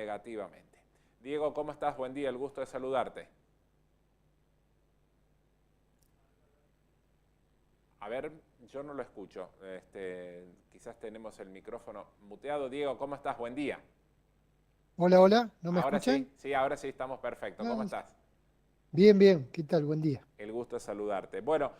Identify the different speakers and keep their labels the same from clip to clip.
Speaker 1: negativamente. Diego, ¿cómo estás? Buen día, el gusto de saludarte. A ver, yo no lo escucho. Quizás tenemos el micrófono muteado. Diego, ¿cómo estás? Buen día.
Speaker 2: Hola, hola, ¿no me
Speaker 1: Ahora
Speaker 2: escuchan?
Speaker 1: sí, ahora sí estamos perfecto. ¿Cómo
Speaker 2: Ah,
Speaker 1: estás?
Speaker 2: bien, bien, ¿qué tal? Buen día.
Speaker 1: El gusto de saludarte. Bueno,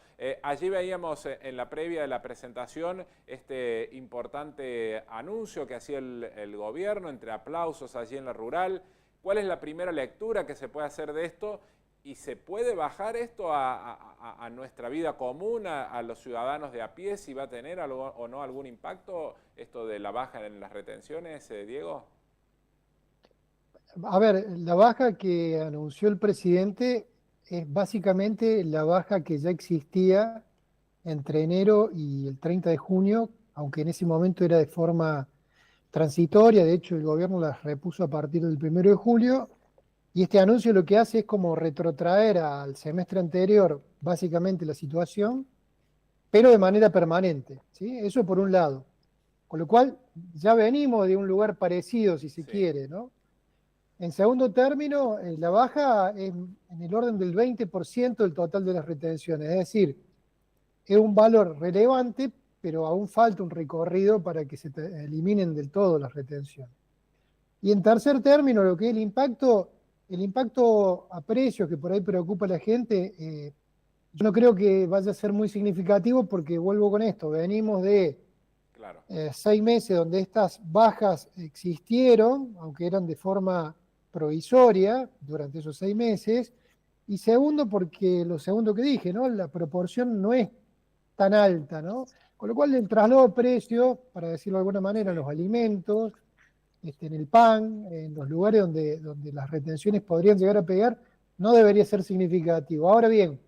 Speaker 1: allí veíamos en la previa de la presentación este importante anuncio que hacía el gobierno, entre aplausos allí en la rural. ¿Cuál es la primera lectura que se puede hacer de esto? ¿Y se puede bajar esto a nuestra vida común, a los ciudadanos de a pie, si va a tener algo, o no algún impacto esto de la baja en las retenciones, Diego?
Speaker 2: A ver, la baja que anunció el presidente es básicamente la baja que ya existía entre enero y el 30 de junio, aunque en ese momento era de forma transitoria, de hecho el gobierno las repuso a partir del 1 de julio, y este anuncio lo que hace es como retrotraer al semestre anterior básicamente la situación, pero de manera permanente, ¿sí? Eso por un lado. Con lo cual, ya venimos de un lugar parecido, si se
Speaker 1: Sí,
Speaker 2: quiere, ¿no? En segundo término, la baja es en el orden del 20% del total de las retenciones, es decir, es un valor relevante, pero aún falta un recorrido para que se eliminen del todo las retenciones. Y en tercer término, lo que es el impacto a precios que por ahí preocupa a la gente, yo no creo que vaya a ser muy significativo porque vuelvo con esto, venimos de
Speaker 1: claro.
Speaker 2: 6 meses donde estas bajas existieron, aunque eran de forma provisoria durante esos 6 meses, y segundo, porque lo segundo que dije, ¿no? La proporción no es tan alta, ¿no? Con lo cual el traslado de precios, para decirlo de alguna manera, en
Speaker 1: Sí.
Speaker 2: los alimentos, en el pan, en los lugares donde las retenciones podrían llegar a pegar, no debería ser significativo. Ahora bien,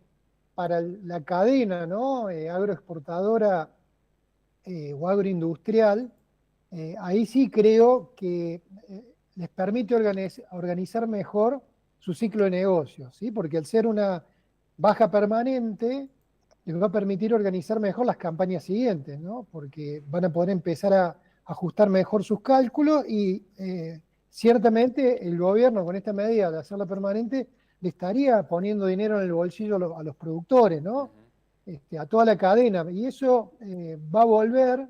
Speaker 2: para la cadena, ¿no? Agroexportadora o agroindustrial, ahí sí creo que les permite organizar mejor su ciclo de negocios, ¿sí? Porque al ser una baja permanente, les va a permitir organizar mejor las campañas siguientes, ¿no? Porque van a poder empezar a ajustar mejor sus cálculos y ciertamente el gobierno con esta medida de hacerla permanente le estaría poniendo dinero en el bolsillo a los productores, ¿no?
Speaker 1: Ujú.
Speaker 2: A toda la cadena. Y eso va a volver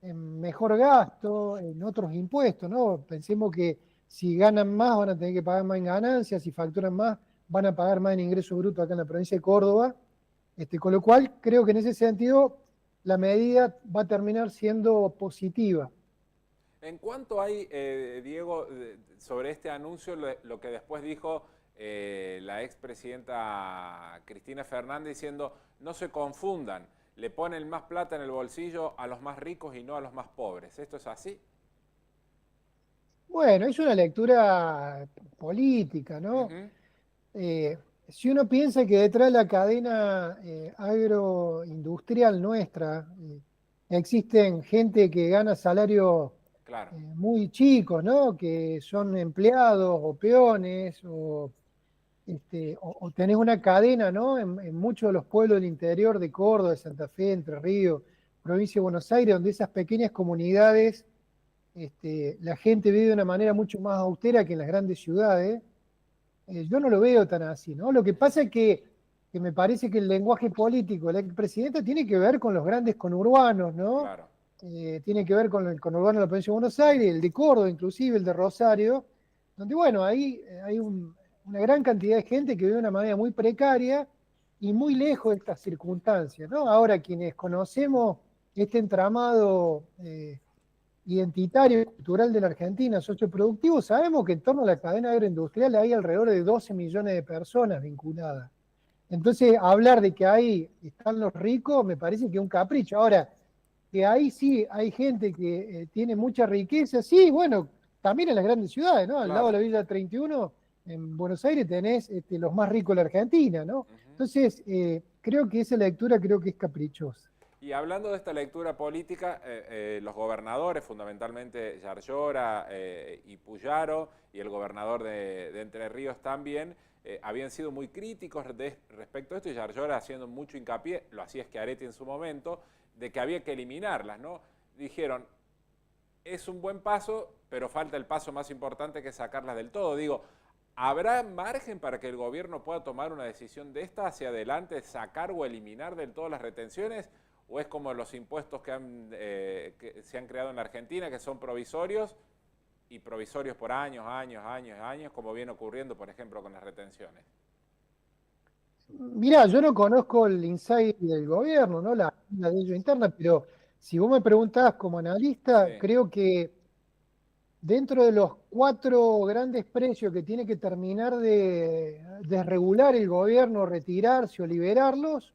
Speaker 2: en mejor gasto, en otros impuestos, ¿no? Pensemos que si ganan más van a tener que pagar más en ganancias, si facturan más van a pagar más en ingreso bruto acá en la provincia de Córdoba, con lo cual creo que en ese sentido la medida va a terminar siendo positiva.
Speaker 1: ¿En cuánto hay, Diego, sobre este anuncio, lo que después dijo la expresidenta Cristina Fernández diciendo, no se confundan, le ponen más plata en el bolsillo a los más ricos y no a los más pobres? ¿Esto es así?
Speaker 2: Bueno, es una lectura política, ¿no?
Speaker 1: Ujú.
Speaker 2: Eh, si uno piensa que detrás de la cadena agroindustrial nuestra existen gente que gana salarios
Speaker 1: Claro,
Speaker 2: muy chicos, ¿no? Que son empleados o peones, o tenés una cadena, ¿no? En muchos de los pueblos del interior de Córdoba, de Santa Fe, Entre Ríos, provincia de Buenos Aires, donde esas pequeñas comunidades, la gente vive de una manera mucho más austera que en las grandes ciudades. Yo no lo veo tan así, ¿no? Lo que pasa es que me parece que el lenguaje político de la expresidenta tiene que ver con los grandes conurbanos, ¿no?
Speaker 1: claro.
Speaker 2: Tiene que ver con el conurbano de la provincia de Buenos Aires, el de Córdoba, inclusive el de Rosario, donde, bueno, ahí hay una gran cantidad de gente que vive de una manera muy precaria y muy lejos de estas circunstancias, ¿no? Ahora, quienes conocemos este entramado identitario y cultural de la Argentina, socioproductivo, sabemos que en torno a la cadena agroindustrial hay alrededor de 12 millones de personas vinculadas. Entonces, hablar de que ahí están los ricos me parece que es un capricho. Ahora, que ahí sí hay gente que tiene mucha riqueza, sí, bueno, también en las grandes ciudades, ¿no? Al lado de
Speaker 1: Claro.
Speaker 2: la Villa 31, en Buenos Aires tenés los más ricos de la Argentina, ¿no?
Speaker 1: Ujú.
Speaker 2: Entonces, creo que esa lectura creo que es caprichosa.
Speaker 1: Y hablando de esta lectura política, los gobernadores, fundamentalmente Yarlora y Puyaro, y el gobernador de Entre Ríos también, habían sido muy críticos respecto a esto, y Yarlora haciendo mucho hincapié, lo hacía Schiaretti en su momento, de que había que eliminarlas, ¿no? Dijeron, es un buen paso, pero falta el paso más importante que es sacarlas del todo. Digo, ¿habrá margen para que el gobierno pueda tomar una decisión de esta hacia adelante, sacar o eliminar del todo las retenciones? ¿O es como los impuestos que se han creado en la Argentina, que son provisorios y provisorios por años, como viene ocurriendo, por ejemplo, con las retenciones?
Speaker 2: Mirá, yo no conozco el insight del gobierno, ¿no? La de ellos interna, pero si vos me preguntás como analista,
Speaker 1: Sí.
Speaker 2: creo que dentro de los cuatro grandes precios que tiene que terminar de desregular el gobierno, retirarse o liberarlos,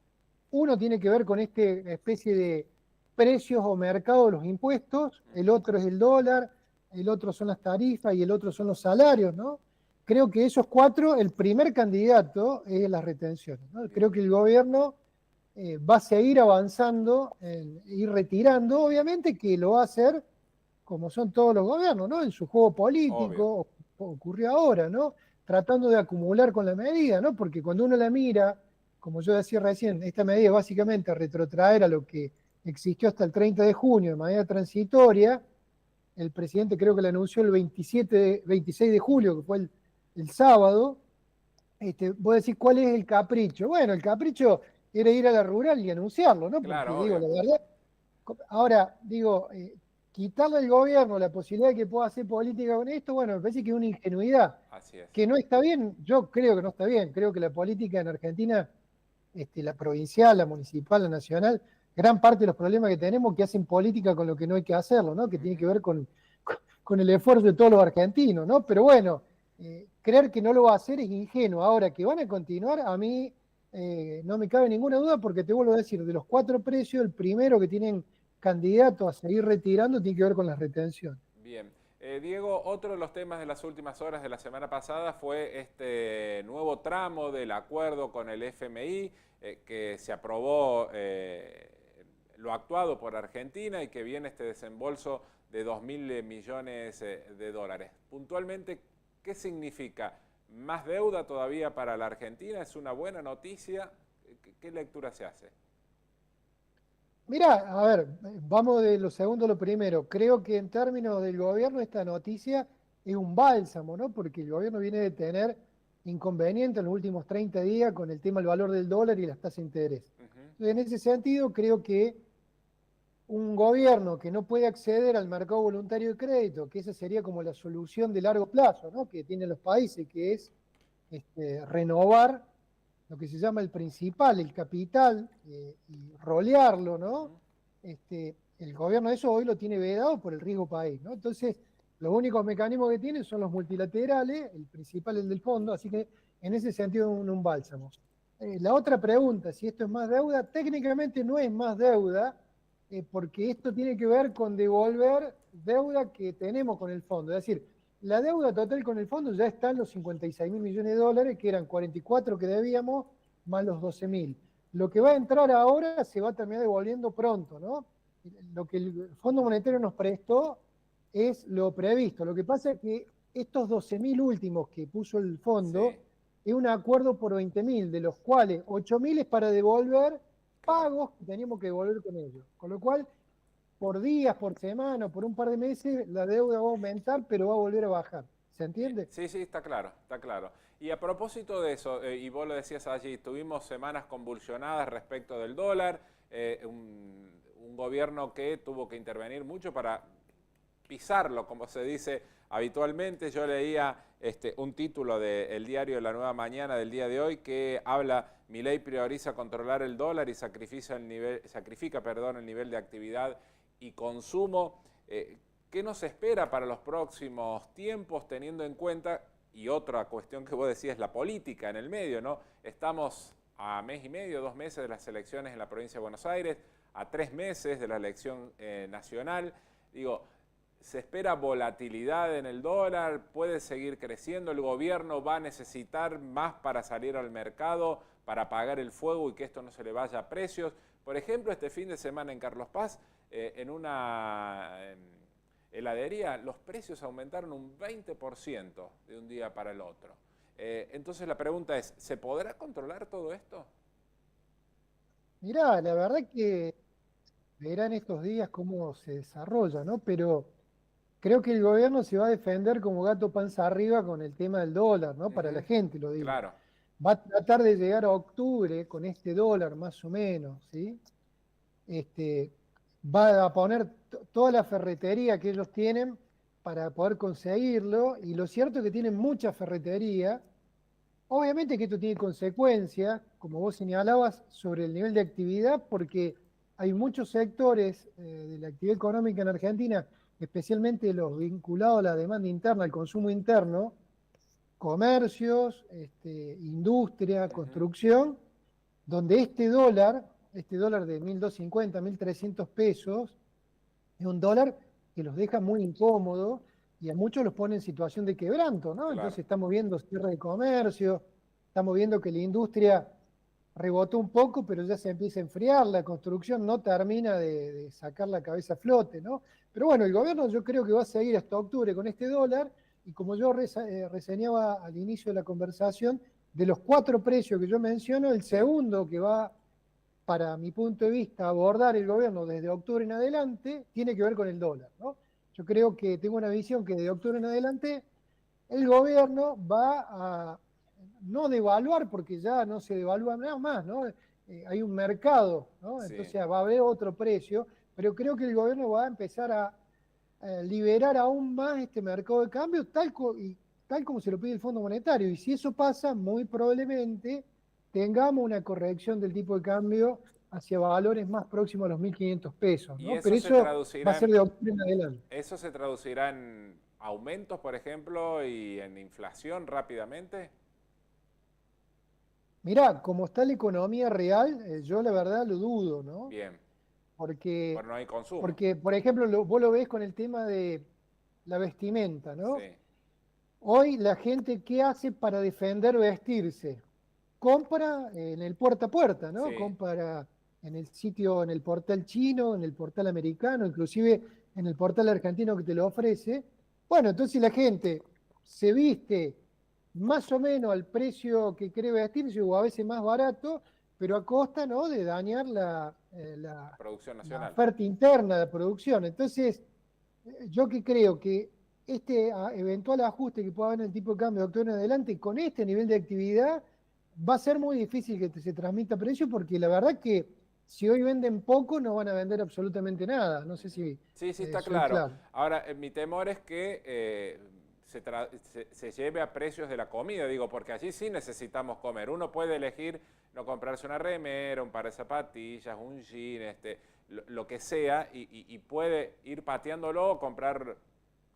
Speaker 2: uno tiene que ver con esta especie de precios o mercado de los impuestos, el otro es el dólar, el otro son las tarifas y el otro son los salarios, ¿no? Creo que esos cuatro, el primer candidato es las retenciones, ¿no?
Speaker 1: Bien,
Speaker 2: Creo que el gobierno va a seguir avanzando, ir retirando, obviamente que lo va a hacer como son todos los gobiernos, ¿no? En su juego
Speaker 1: obvio.
Speaker 2: político, ocurrió ahora, ¿no? Tratando de acumular con la medida, ¿no? Porque cuando uno la mira, como yo decía recién, esta medida es básicamente retrotraer a lo que existió hasta el 30 de junio de manera transitoria. El presidente creo que la anunció el 26 de julio, que fue el sábado. Vos decís, ¿cuál es el capricho? Bueno, el capricho era ir a la rural y anunciarlo, ¿no? Porque
Speaker 1: Claro,
Speaker 2: digo,
Speaker 1: obvio.
Speaker 2: la verdad, ahora, digo, quitarle al gobierno la posibilidad de que pueda hacer política con esto, bueno, me parece que es una ingenuidad,
Speaker 1: Así es.
Speaker 2: que no está bien, yo creo que no está bien, creo que la política en Argentina, la provincial, la municipal, la nacional, gran parte de los problemas que tenemos que hacen política con lo que no hay que hacerlo, ¿no? Que tiene que
Speaker 1: Ujú.
Speaker 2: ver con el esfuerzo de todos los argentinos, ¿no? Pero bueno, creer que no lo va a hacer es ingenuo. Ahora, que van a continuar, a mí no me cabe ninguna duda porque te vuelvo a decir, de los cuatro precios, el primero que tienen candidato a seguir retirando tiene que ver con las retenciones.
Speaker 1: Bien. Diego, otro de los temas de las últimas horas de la semana pasada fue este nuevo tramo del acuerdo con el FMI que se aprobó lo actuado por Argentina y que viene este desembolso de 2.000 millones de dólares. Puntualmente, ¿qué significa? ¿Más deuda todavía para la Argentina? ¿Es una buena noticia? ¿Qué lectura se hace?
Speaker 2: Mirá, a ver, vamos de lo segundo a lo primero. Creo que en términos del gobierno esta noticia es un bálsamo, ¿no? Porque el gobierno viene de tener inconvenientes en los últimos 30 días con el tema del valor del dólar y las tasas de interés.
Speaker 1: Ujú.
Speaker 2: Entonces, en ese sentido, creo que un gobierno que no puede acceder al mercado voluntario de crédito, que esa sería como la solución de largo plazo, ¿no? Que tienen los países, que es renovar lo que se llama el principal, el capital, y rolearlo, ¿no?
Speaker 1: Ujú.
Speaker 2: El gobierno de eso hoy lo tiene vedado por el riesgo país, ¿no? Entonces, los únicos mecanismos que tiene son los multilaterales, el principal el del fondo, así que en ese sentido un bálsamo. La otra pregunta, si esto es más deuda, técnicamente no es más deuda, porque esto tiene que ver con devolver deuda que tenemos con el fondo. Es decir, la deuda total con el fondo ya está en los 56.000 millones de dólares, que eran 44 que debíamos, más los 12.000. Lo que va a entrar ahora se va a terminar devolviendo pronto, ¿no? Lo que el Fondo Monetario nos prestó es lo previsto. Lo que pasa es que estos 12.000 últimos que puso el fondo
Speaker 1: Sí,
Speaker 2: es un acuerdo por 20.000, de los cuales 8.000 es para devolver
Speaker 1: claro.
Speaker 2: pagos que teníamos que devolver con ellos. Con lo cual, por días, por semana, por un par de meses, la deuda va a aumentar, pero va a volver a bajar. ¿Se
Speaker 1: Bien,
Speaker 2: entiende?
Speaker 1: sí, sí, está claro, está claro. Y a propósito de eso, y vos lo decías allí, tuvimos semanas convulsionadas respecto del dólar, un gobierno que tuvo que intervenir mucho para pisarlo, como se dice habitualmente. Yo leía un título del diario La Nueva Mañana del día de hoy que habla, Milei prioriza controlar el dólar y sacrifica, perdón, el nivel de actividad y consumo. ¿Qué nos espera para los próximos tiempos teniendo en cuenta, y otra cuestión que vos decías, la política en el medio, ¿no? Estamos a mes y medio, 2 meses de las elecciones en la provincia de Buenos Aires, a 3 meses de la elección nacional. Digo, se espera volatilidad en el dólar, puede seguir creciendo, el gobierno va a necesitar más para salir al mercado, para pagar el fuego y que esto no se le vaya a precios. Por ejemplo, este fin de semana en Carlos Paz, en una heladería, los precios aumentaron un 20% de un día para el otro. Entonces la pregunta es, ¿se podrá controlar todo esto?
Speaker 2: Mirá, la verdad que verán estos días cómo se desarrolla, ¿no? Pero creo que el gobierno se va a defender como gato panza arriba con el tema del dólar, ¿no? Para la
Speaker 1: Ujú,
Speaker 2: gente, lo digo.
Speaker 1: claro.
Speaker 2: Va a tratar de llegar a octubre con este dólar más o menos, ¿sí? Este, va a poner toda la ferretería que ellos tienen para poder conseguirlo, y lo cierto es que tienen mucha ferretería. Obviamente que esto tiene consecuencias, como vos señalabas, sobre el nivel de actividad, porque hay muchos sectores de la actividad económica en Argentina, especialmente los vinculados a la demanda interna, al consumo interno, comercios, industria,
Speaker 1: Ujú,
Speaker 2: construcción, donde este dólar de 1.250, 1.300 pesos, es un dólar que los deja muy incómodos y a muchos los pone en situación de quebranto, ¿no?
Speaker 1: claro.
Speaker 2: Entonces estamos viendo cierre de comercio, estamos viendo que la industria rebotó un poco, pero ya se empieza a enfriar, la construcción no termina de sacar la cabeza a flote, ¿no? Pero bueno, el gobierno yo creo que va a seguir hasta octubre con este dólar, y como yo reseñaba al inicio de la conversación, de los 4 precios que yo menciono, el
Speaker 1: Sí.
Speaker 2: segundo que va, para mi punto de vista, abordar el gobierno desde octubre en adelante, tiene que ver con el dólar, ¿no? Yo creo que tengo una visión que de octubre en adelante el gobierno va a no devaluar, porque ya no se devalúa nada más, ¿no? Hay un mercado, ¿no?
Speaker 1: Sí.
Speaker 2: Entonces va a haber otro precio, pero creo que el gobierno va a empezar a liberar aún más este mercado de cambio, tal como se lo pide el Fondo Monetario. Y si eso pasa, muy probablemente tengamos una corrección del tipo de cambio hacia valores más próximos a los 1.500 pesos,
Speaker 1: ¿Y
Speaker 2: ¿no? Pero eso va a ser de octubre en adelante.
Speaker 1: eso se traducirá en aumentos, por ejemplo, y en inflación rápidamente?
Speaker 2: Mirá, como está la economía real, yo la verdad lo dudo, ¿no?
Speaker 1: Bien,
Speaker 2: Porque,
Speaker 1: pero no hay consumo.
Speaker 2: porque por ejemplo, vos lo ves con el tema de la vestimenta, ¿no?
Speaker 1: Sí,
Speaker 2: Hoy la gente, ¿qué hace para defender vestirse? Compra en el puerta a puerta, ¿no?
Speaker 1: sí.
Speaker 2: Compra en el sitio, en el portal chino, en el portal americano, inclusive en el portal argentino que te lo ofrece. Bueno, entonces la gente se viste más o menos al precio que cree vestirse, o a veces más barato, pero a costa, ¿no?, de dañar
Speaker 1: Producción
Speaker 2: la
Speaker 1: nacional.
Speaker 2: oferta interna de la producción. Entonces, yo que creo que este eventual ajuste que pueda haber en el tipo de cambio de octubre en adelante, con este nivel de actividad, va a ser muy difícil que se transmita precio, porque la verdad que si hoy venden poco, no van a vender absolutamente nada. No sé si
Speaker 1: Sí, sí, está
Speaker 2: soy
Speaker 1: claro.
Speaker 2: claro.
Speaker 1: Ahora, mi temor es que se lleve a precios de la comida, digo, porque allí sí necesitamos comer. Uno puede elegir no comprarse una remera, un par de zapatillas, un jean, lo que sea, y puede ir pateándolo o comprar,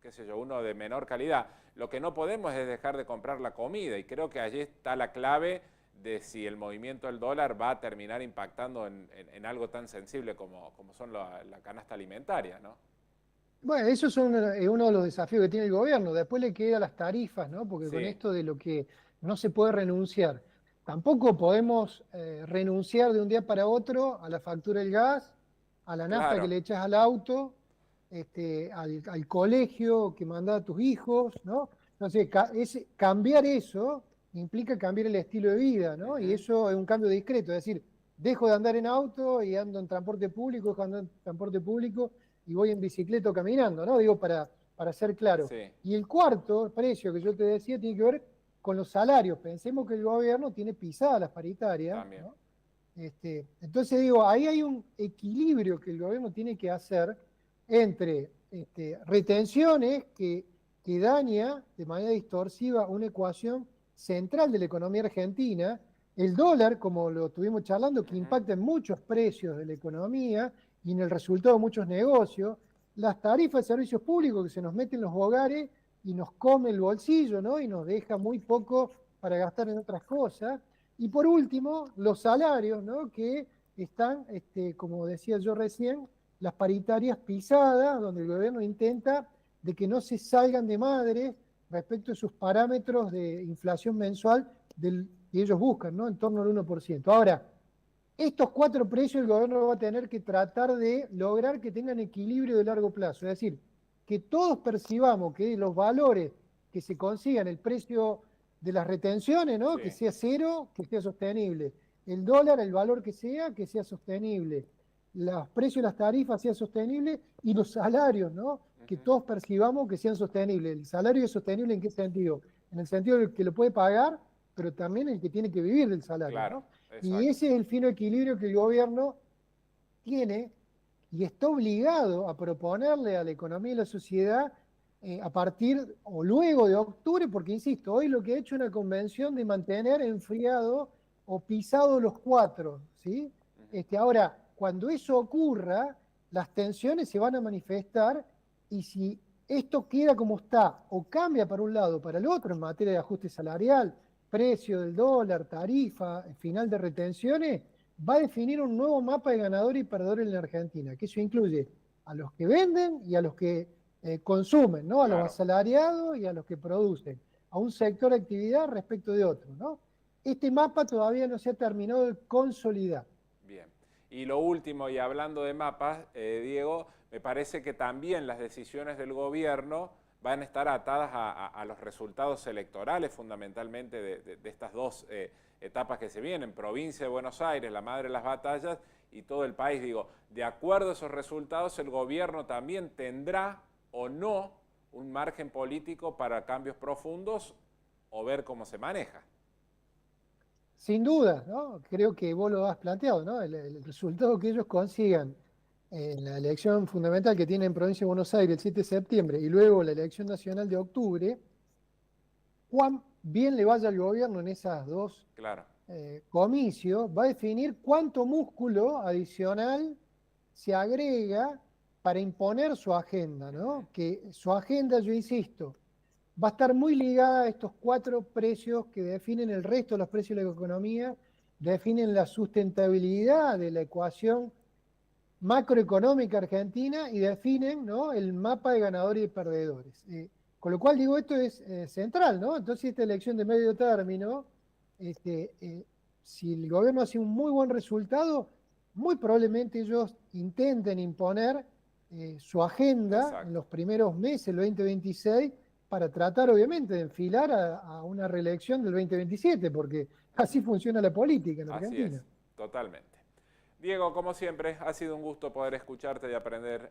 Speaker 1: qué sé yo, uno de menor calidad. Lo que no podemos es dejar de comprar la comida, y creo que allí está la clave de si el movimiento del dólar va a terminar impactando en algo tan sensible como son la canasta alimentaria, ¿no?
Speaker 2: Bueno, eso es uno de los desafíos que tiene el gobierno. Después le queda las tarifas, ¿no? Porque con
Speaker 1: Sí,
Speaker 2: esto de lo que no se puede renunciar, tampoco podemos renunciar de un día para otro a la factura del gas, a la nafta que
Speaker 1: claro.
Speaker 2: le echas al auto, al colegio que manda a tus hijos, ¿no? Entonces, cambiar eso implica cambiar el estilo de vida, ¿no? Y
Speaker 1: Ujú,
Speaker 2: eso es un cambio discreto, es decir, dejo de andar en auto y ando en transporte público, dejo de andar en transporte público y voy en bicicleta o caminando, ¿no? Digo, para ser claro.
Speaker 1: sí,
Speaker 2: Y el cuarto precio que yo te decía tiene que ver con los salarios. Pensemos que el gobierno tiene pisadas las paritarias,
Speaker 1: también.
Speaker 2: ¿no? Entonces digo, ahí hay un equilibrio que el gobierno tiene que hacer entre retenciones que daña de manera distorsiva una ecuación central de la economía argentina, el dólar, como lo estuvimos charlando, que
Speaker 1: Ujú.
Speaker 2: impacta en muchos precios de la economía y en el resultado de muchos negocios, las tarifas de servicios públicos que se nos meten en los hogares y nos come el bolsillo, ¿no? Y nos deja muy poco para gastar en otras cosas. Y por último, los salarios, ¿no? Que están, como decía yo recién, las paritarias pisadas, donde el gobierno intenta de que no se salgan de madre respecto a sus parámetros de inflación mensual que ellos buscan, ¿no? En torno al 1%. Ahora, estos 4 precios el gobierno va a tener que tratar de lograr que tengan equilibrio de largo plazo, es decir, que todos percibamos que los valores que se consigan, el precio de las retenciones, ¿no?, que
Speaker 1: Sí,
Speaker 2: sea cero, que sea sostenible. El dólar, el valor que sea sostenible. Los precios de las tarifas sea sostenible, y los salarios, ¿no? que todos percibamos que sean sostenibles. ¿El salario es sostenible en qué sentido? En el sentido del que lo puede pagar, pero también el que tiene que vivir del salario,
Speaker 1: Claro,
Speaker 2: ¿no? Y
Speaker 1: exacto.
Speaker 2: ese es el fino equilibrio que el gobierno tiene y está obligado a proponerle a la economía y la sociedad a partir o luego de octubre, porque insisto, hoy lo que ha hecho una convención de mantener enfriado o pisado los cuatro, ¿sí? Ahora, cuando eso ocurra, las tensiones se van a manifestar y si esto queda como está o cambia para un lado o para el otro en materia de ajuste salarial, precio del dólar, tarifa, final de retenciones, va a definir un nuevo mapa de ganadores y perdedores en la Argentina, que eso incluye a los que venden y a los que consumen, ¿no? A los
Speaker 1: Claro,
Speaker 2: asalariados y a los que producen, a un sector de actividad respecto de otro, ¿no? Este mapa todavía no se ha terminado de consolidar.
Speaker 1: bien. Y lo último, y hablando de mapas, Diego, me parece que también las decisiones del gobierno van a estar atadas a los resultados electorales, fundamentalmente de estas dos etapas que se vienen, provincia de Buenos Aires, la madre de las batallas, y todo el país. Digo, de acuerdo a esos resultados, el gobierno también tendrá o no un margen político para cambios profundos o ver cómo se maneja.
Speaker 2: Sin duda, ¿no? Creo que vos lo has planteado, ¿no? El resultado que ellos consigan en la elección fundamental que tiene en Provincia de Buenos Aires el 7 de septiembre y luego la elección nacional de octubre, cuán bien le vaya al gobierno en esas dos
Speaker 1: Claro,
Speaker 2: comicios, va a definir cuánto músculo adicional se agrega para imponer su agenda, ¿no? Que su agenda, yo insisto, va a estar muy ligada a estos cuatro precios que definen el resto de los precios de la economía, definen la sustentabilidad de la ecuación macroeconómica argentina y definen, ¿no?, el mapa de ganadores y perdedores. Con lo cual digo, esto es central, ¿no? Entonces esta elección de medio término, si el gobierno hace un muy buen resultado, muy probablemente ellos intenten imponer su agenda en
Speaker 1: exacto.
Speaker 2: los primeros meses del 2026 para tratar obviamente de enfilar a una reelección del 2027, porque así funciona la política en
Speaker 1: Así
Speaker 2: Argentina.
Speaker 1: es, totalmente. Diego, como siempre, ha sido un gusto poder escucharte y aprender